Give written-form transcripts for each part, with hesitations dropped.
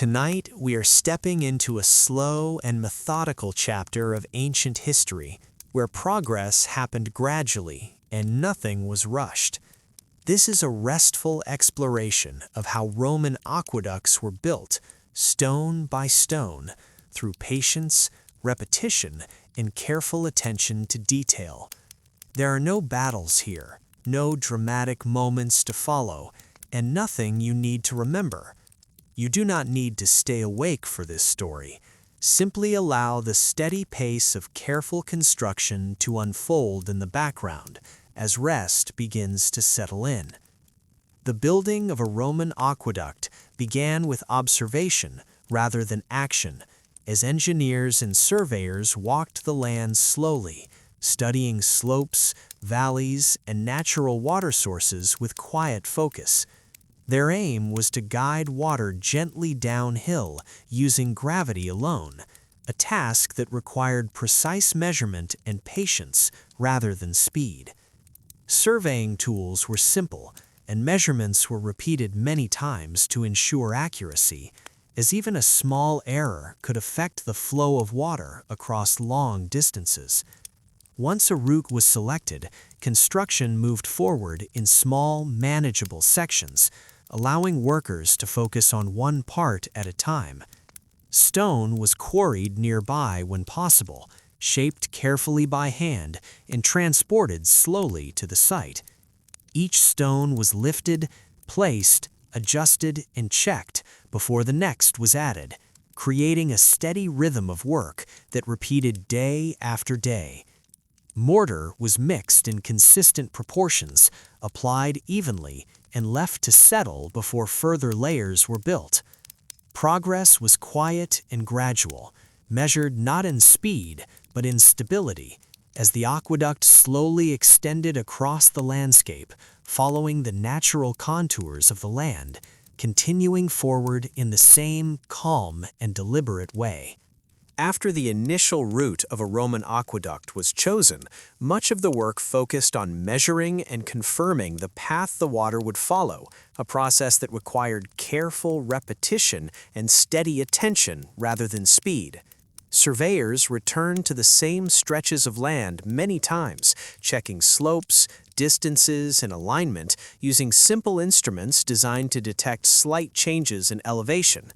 Tonight, we are stepping into a slow and methodical chapter of ancient history where progress happened gradually and nothing was rushed. This is a restful exploration of how Roman aqueducts were built, stone by stone, through patience, repetition, and careful attention to detail. There are no battles here, no dramatic moments to follow, and nothing you need to remember. You do not need to stay awake for this story. Simply allow the steady pace of careful construction to unfold in the background as rest begins to settle in. The building of a Roman aqueduct began with observation rather than action, as engineers and surveyors walked the land slowly, studying slopes, valleys, and natural water sources with quiet focus. Their aim was to guide water gently downhill using gravity alone, a task that required precise measurement and patience rather than speed. Surveying tools were simple, and measurements were repeated many times to ensure accuracy, as even a small error could affect the flow of water across long distances. Once a route was selected, construction moved forward in small, manageable sections, allowing workers to focus on one part at a time. Stone was quarried nearby when possible, shaped carefully by hand, and transported slowly to the site. Each stone was lifted, placed, adjusted, and checked before the next was added, creating a steady rhythm of work that repeated day after day. Mortar was mixed in consistent proportions, applied evenly, and left to settle before further layers were built. Progress was quiet and gradual, measured not in speed, but in stability, as the aqueduct slowly extended across the landscape, following the natural contours of the land, continuing forward in the same calm and deliberate way. After the initial route of a Roman aqueduct was chosen, much of the work focused on measuring and confirming the path the water would follow, a process that required careful repetition and steady attention rather than speed. Surveyors returned to the same stretches of land many times, checking slopes, distances, and alignment using simple instruments designed to detect slight changes in elevation.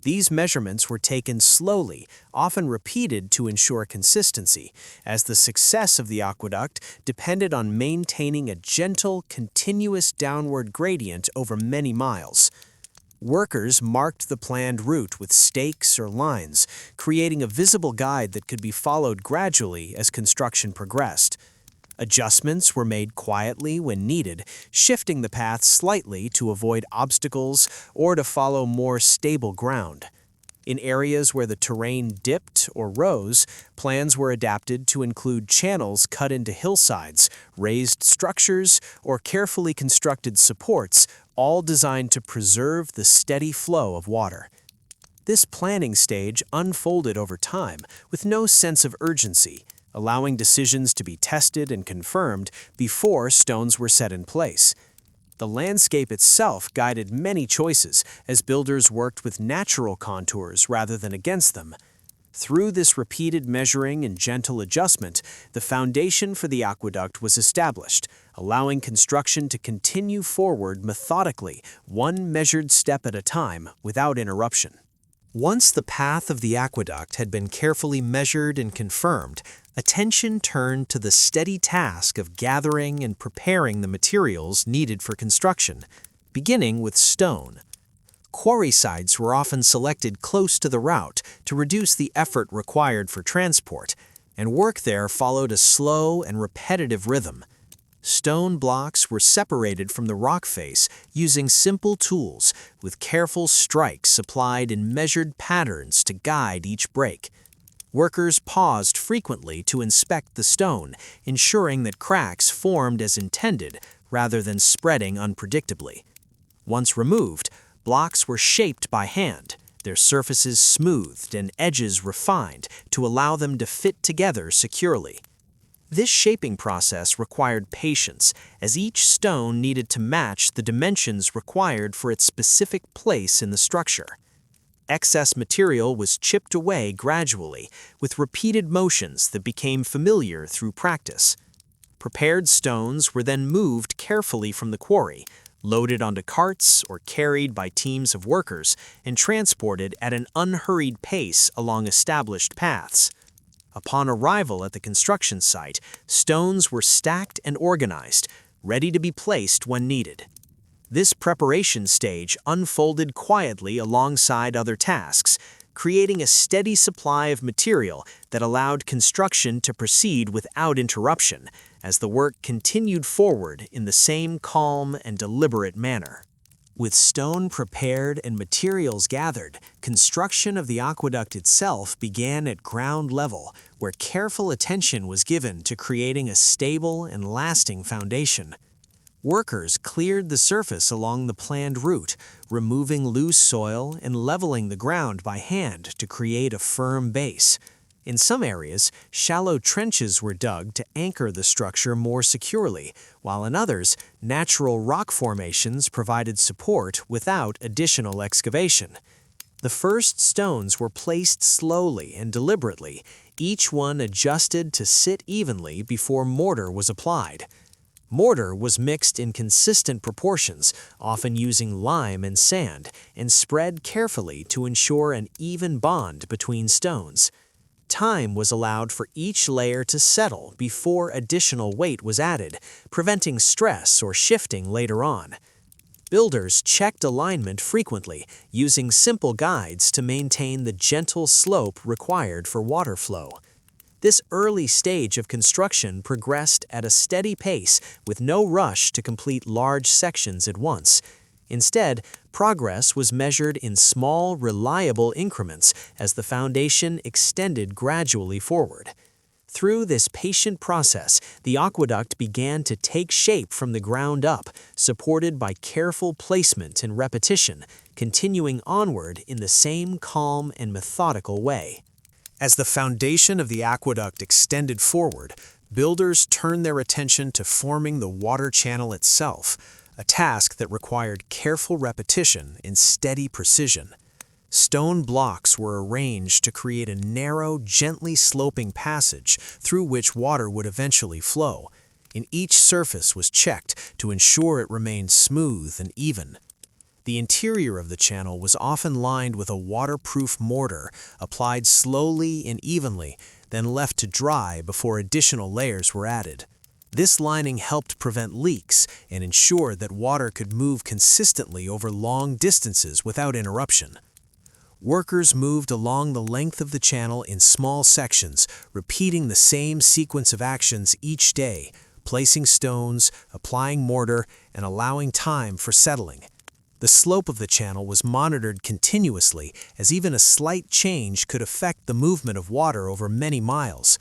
These measurements were taken slowly, often repeated to ensure consistency, as the success of the aqueduct depended on maintaining a gentle, continuous downward gradient over many miles. Workers marked the planned route with stakes or lines, creating a visible guide that could be followed gradually as construction progressed. Adjustments were made quietly when needed, shifting the path slightly to avoid obstacles or to follow more stable ground. In areas where the terrain dipped or rose, plans were adapted to include channels cut into hillsides, raised structures, or carefully constructed supports, all designed to preserve the steady flow of water. This planning stage unfolded over time with no sense of urgency, allowing decisions to be tested and confirmed before stones were set in place. The landscape itself guided many choices as builders worked with natural contours rather than against them. Through this repeated measuring and gentle adjustment, the foundation for the aqueduct was established, allowing construction to continue forward methodically, one measured step at a time, without interruption. Once the path of the aqueduct had been carefully measured and confirmed, attention turned to the steady task of gathering and preparing the materials needed for construction, beginning with stone. Quarry sites were often selected close to the route to reduce the effort required for transport, and work there followed a slow and repetitive rhythm. Stone blocks were separated from the rock face using simple tools, with careful strikes applied in measured patterns to guide each break. Workers paused frequently to inspect the stone, ensuring that cracks formed as intended rather than spreading unpredictably. Once removed, blocks were shaped by hand, their surfaces smoothed and edges refined to allow them to fit together securely. This shaping process required patience, as each stone needed to match the dimensions required for its specific place in the structure. excess material was chipped away gradually, with repeated motions that became familiar through practice. Prepared stones were then moved carefully from the quarry, loaded onto carts or carried by teams of workers, and transported at an unhurried pace along established paths. Upon arrival at the construction site, stones were stacked and organized, ready to be placed when needed. This preparation stage unfolded quietly alongside other tasks, creating a steady supply of material that allowed construction to proceed without interruption, as the work continued forward in the same calm and deliberate manner. With stone prepared and materials gathered, construction of the aqueduct itself began at ground level, where careful attention was given to creating a stable and lasting foundation. Workers cleared the surface along the planned route, removing loose soil and leveling the ground by hand to create a firm base. In some areas, shallow trenches were dug to anchor the structure more securely, while in others, natural rock formations provided support without additional excavation. The first stones were placed slowly and deliberately, each one adjusted to sit evenly before mortar was applied. Mortar was mixed in consistent proportions, often using lime and sand, and spread carefully to ensure an even bond between stones. Time was allowed for each layer to settle before additional weight was added, preventing stress or shifting later on. Builders checked alignment frequently, using simple guides to maintain the gentle slope required for water flow. This early stage of construction progressed at a steady pace with no rush to complete large sections at once. Instead, progress was measured in small, reliable increments as the foundation extended gradually forward. Through this patient process, the aqueduct began to take shape from the ground up, supported by careful placement and repetition, continuing onward in the same calm and methodical way. As the foundation of the aqueduct extended forward, builders turned their attention to forming the water channel itself, a task that required careful repetition and steady precision. Stone blocks were arranged to create a narrow, gently sloping passage through which water would eventually flow, and each surface was checked to ensure it remained smooth and even. The interior of the channel was often lined with a waterproof mortar, applied slowly and evenly, then left to dry before additional layers were added. This lining helped prevent leaks and ensure that water could move consistently over long distances without interruption. Workers moved along the length of the channel in small sections, repeating the same sequence of actions each day, placing stones, applying mortar, and allowing time for settling. The slope of the channel was monitored continuously, as even a slight change could affect the movement of water over many miles.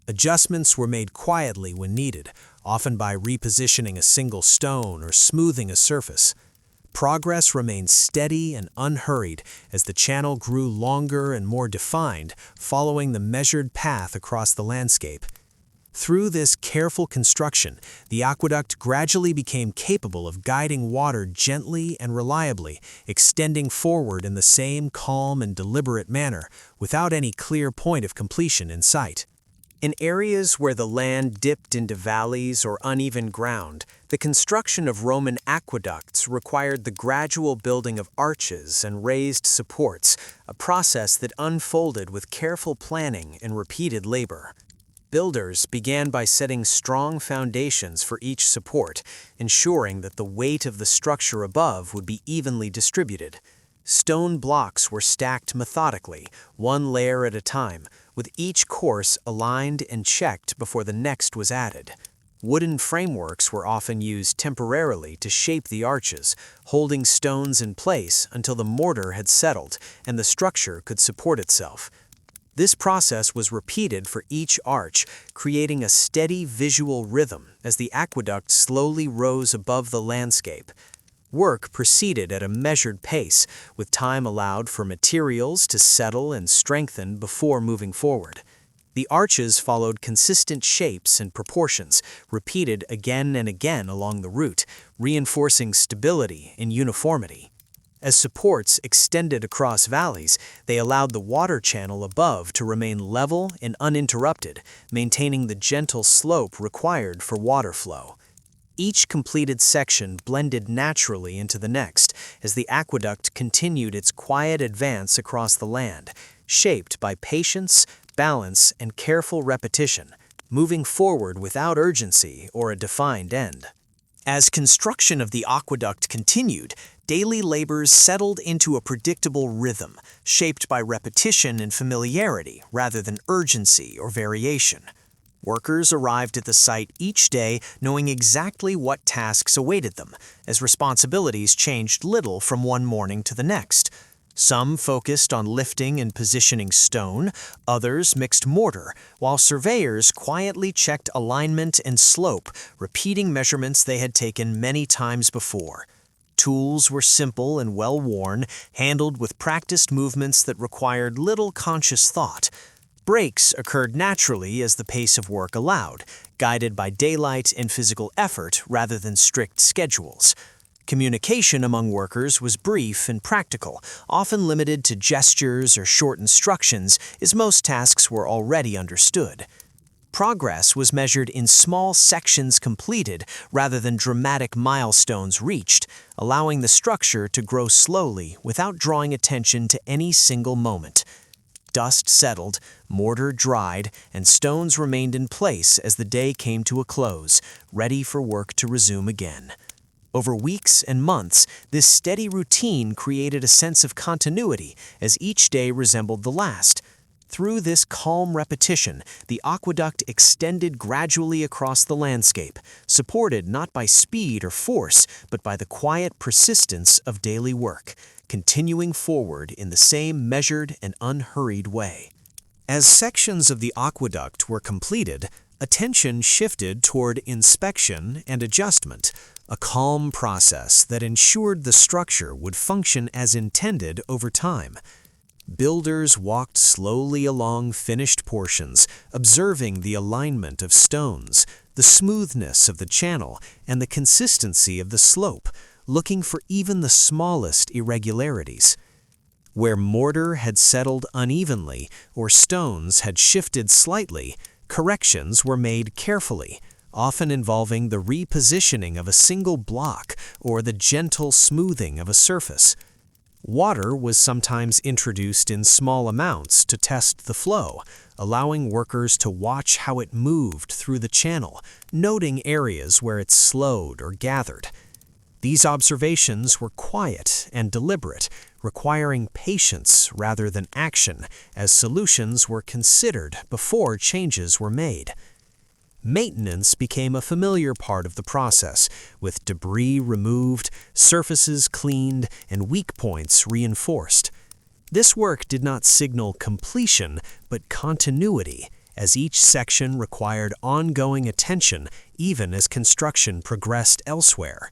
Adjustments were made quietly when needed, often by repositioning a single stone or smoothing a surface. Progress remained steady and unhurried as the channel grew longer and more defined, following the measured path across the landscape. Through this careful construction, the aqueduct gradually became capable of guiding water gently and reliably, extending forward in the same calm and deliberate manner, without any clear point of completion in sight. In areas where the land dipped into valleys or uneven ground, the construction of Roman aqueducts required the gradual building of arches and raised supports, a process that unfolded with careful planning and repeated labor. Builders began by setting strong foundations for each support, ensuring that the weight of the structure above would be evenly distributed. Stone blocks were stacked methodically, one layer at a time, with each course aligned and checked before the next was added. Wooden frameworks were often used temporarily to shape the arches, holding stones in place until the mortar had settled and the structure could support itself. This process was repeated for each arch, creating a steady visual rhythm as the aqueduct slowly rose above the landscape. Work proceeded at a measured pace, with time allowed for materials to settle and strengthen before moving forward. The arches followed consistent shapes and proportions, repeated again and again along the route, reinforcing stability and uniformity. As supports extended across valleys, they allowed the water channel above to remain level and uninterrupted, maintaining the gentle slope required for water flow. Each completed section blended naturally into the next as the aqueduct continued its quiet advance across the land, shaped by patience, balance, and careful repetition, moving forward without urgency or a defined end. As construction of the aqueduct continued, daily labors settled into a predictable rhythm, shaped by repetition and familiarity rather than urgency or variation. Workers arrived at the site each day knowing exactly what tasks awaited them, as responsibilities changed little from one morning to the next. Some focused on lifting and positioning stone, others mixed mortar, while surveyors quietly checked alignment and slope, repeating measurements they had taken many times before. Tools were simple and well-worn, handled with practiced movements that required little conscious thought. Breaks occurred naturally as the pace of work allowed, guided by daylight and physical effort rather than strict schedules. Communication among workers was brief and practical, often limited to gestures or short instructions, as most tasks were already understood. Progress was measured in small sections completed rather than dramatic milestones reached, allowing the structure to grow slowly without drawing attention to any single moment. Dust settled, mortar dried, and stones remained in place as the day came to a close, ready for work to resume again. Over weeks and months, this steady routine created a sense of continuity as each day resembled the last. Through this calm repetition, the aqueduct extended gradually across the landscape, supported not by speed or force, but by the quiet persistence of daily work, continuing forward in the same measured and unhurried way. As sections of the aqueduct were completed, attention shifted toward inspection and adjustment, a calm process that ensured the structure would function as intended over time. Builders walked slowly along finished portions, observing the alignment of stones, the smoothness of the channel, and the consistency of the slope, looking for even the smallest irregularities. Where mortar had settled unevenly or stones had shifted slightly, corrections were made carefully, often involving the repositioning of a single block or the gentle smoothing of a surface. Water was sometimes introduced in small amounts to test the flow, allowing workers to watch how it moved through the channel, noting areas where it slowed or gathered. These observations were quiet and deliberate, requiring patience rather than action, as solutions were considered before changes were made. Maintenance became a familiar part of the process, with debris removed, surfaces cleaned, and weak points reinforced. This work did not signal completion, but continuity, as each section required ongoing attention even as construction progressed elsewhere.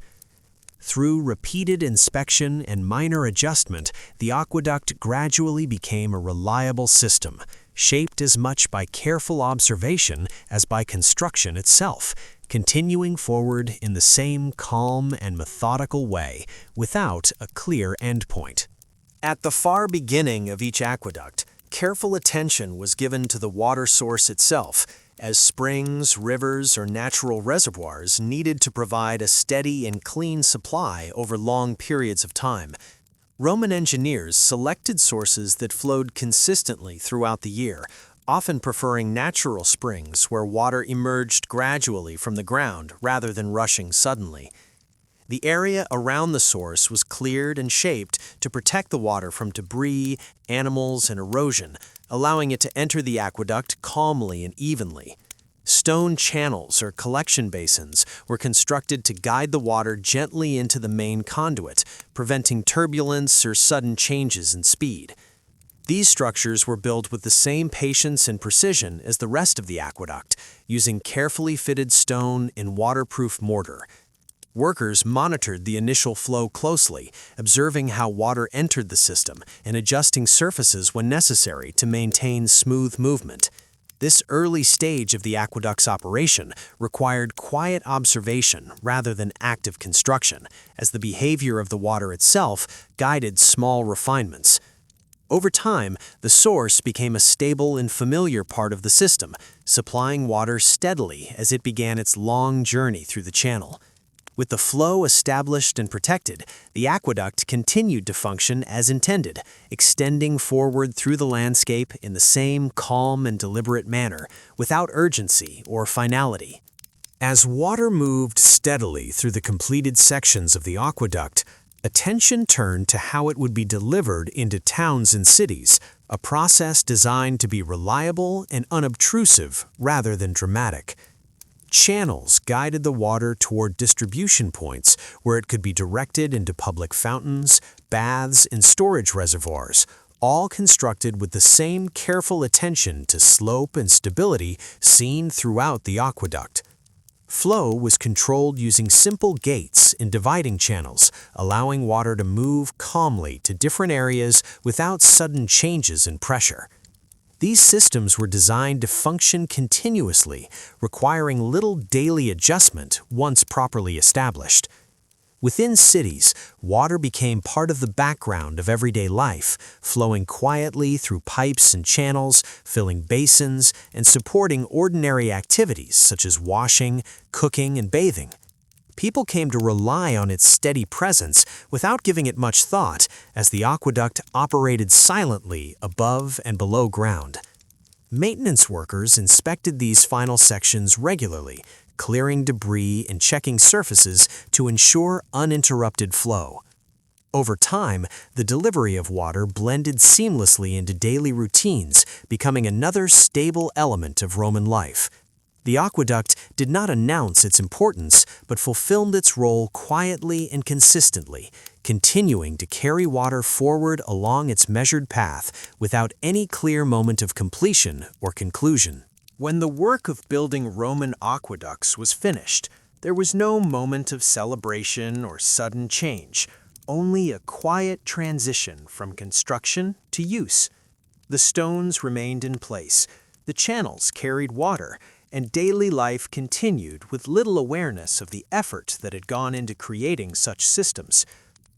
Through repeated inspection and minor adjustment, the aqueduct gradually became a reliable system, shaped as much by careful observation as by construction itself, continuing forward in the same calm and methodical way, without a clear endpoint. At the far beginning of each aqueduct, careful attention was given to the water source itself, as springs, rivers, or natural reservoirs needed to provide a steady and clean supply over long periods of time. Roman engineers selected sources that flowed consistently throughout the year, often preferring natural springs where water emerged gradually from the ground rather than rushing suddenly. The area around the source was cleared and shaped to protect the water from debris, animals, and erosion, allowing it to enter the aqueduct calmly and evenly. Stone channels or collection basins were constructed to guide the water gently into the main conduit, preventing turbulence or sudden changes in speed. These structures were built with the same patience and precision as the rest of the aqueduct, using carefully fitted stone and waterproof mortar. Workers monitored the initial flow closely, observing how water entered the system and adjusting surfaces when necessary to maintain smooth movement. This early stage of the aqueduct's operation required quiet observation rather than active construction, as the behavior of the water itself guided small refinements. Over time, the source became a stable and familiar part of the system, supplying water steadily as it began its long journey through the channel. With the flow established and protected, the aqueduct continued to function as intended, extending forward through the landscape in the same calm and deliberate manner, without urgency or finality. As water moved steadily through the completed sections of the aqueduct, attention turned to how it would be delivered into towns and cities, a process designed to be reliable and unobtrusive rather than dramatic. Channels guided the water toward distribution points where it could be directed into public fountains, baths, and storage reservoirs, all constructed with the same careful attention to slope and stability seen throughout the aqueduct. Flow was controlled using simple gates and dividing channels, allowing water to move calmly to different areas without sudden changes in pressure. These systems were designed to function continuously, requiring little daily adjustment once properly established. Within cities, water became part of the background of everyday life, flowing quietly through pipes and channels, filling basins, and supporting ordinary activities such as washing, cooking, and bathing. People came to rely on its steady presence without giving it much thought, as the aqueduct operated silently above and below ground. Maintenance workers inspected these final sections regularly, clearing debris and checking surfaces to ensure uninterrupted flow. Over time, the delivery of water blended seamlessly into daily routines, becoming another stable element of Roman life. The aqueduct did not announce its importance, but fulfilled its role quietly and consistently, continuing to carry water forward along its measured path without any clear moment of completion or conclusion. When the work of building Roman aqueducts was finished, there was no moment of celebration or sudden change, only a quiet transition from construction to use. The stones remained in place, the channels carried water, and daily life continued with little awareness of the effort that had gone into creating such systems.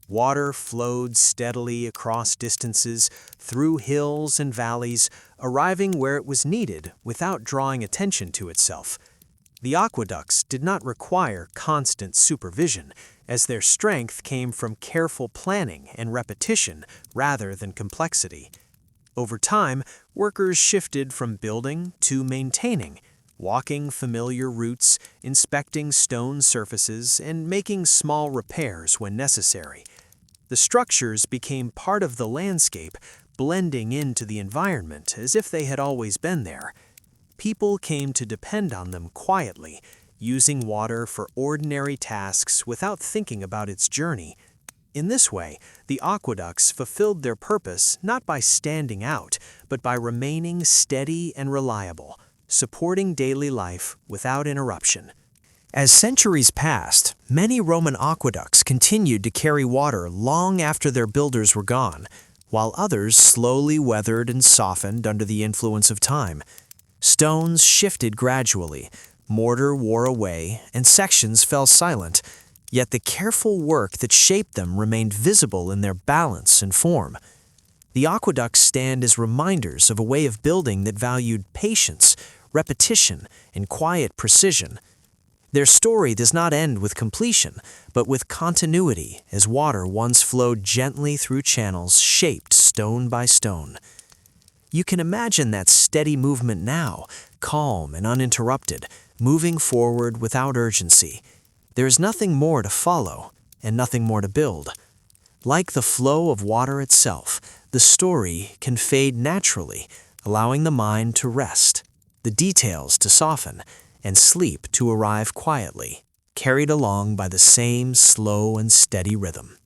Water flowed steadily across distances, through hills and valleys, arriving where it was needed without drawing attention to itself. The aqueducts did not require constant supervision, as their strength came from careful planning and repetition rather than complexity. Over time, workers shifted from building to maintaining, walking familiar routes, inspecting stone surfaces, and making small repairs when necessary. The structures became part of the landscape, blending into the environment as if they had always been there. People came to depend on them quietly, using water for ordinary tasks without thinking about its journey. In this way, the aqueducts fulfilled their purpose not by standing out, but by remaining steady and reliable, supporting daily life without interruption. As centuries passed, many Roman aqueducts continued to carry water long after their builders were gone, while others slowly weathered and softened under the influence of time. Stones shifted gradually, mortar wore away, and sections fell silent, yet the careful work that shaped them remained visible in their balance and form. The aqueducts stand as reminders of a way of building that valued patience, repetition, and quiet precision. Their story does not end with completion, but with continuity, as water once flowed gently through channels shaped stone by stone. You can imagine that steady movement now, calm and uninterrupted, moving forward without urgency. There is nothing more to follow, and nothing more to build. Like the flow of water itself, the story can fade naturally, allowing the mind to rest, the details to soften, and sleep to arrive quietly, carried along by the same slow and steady rhythm.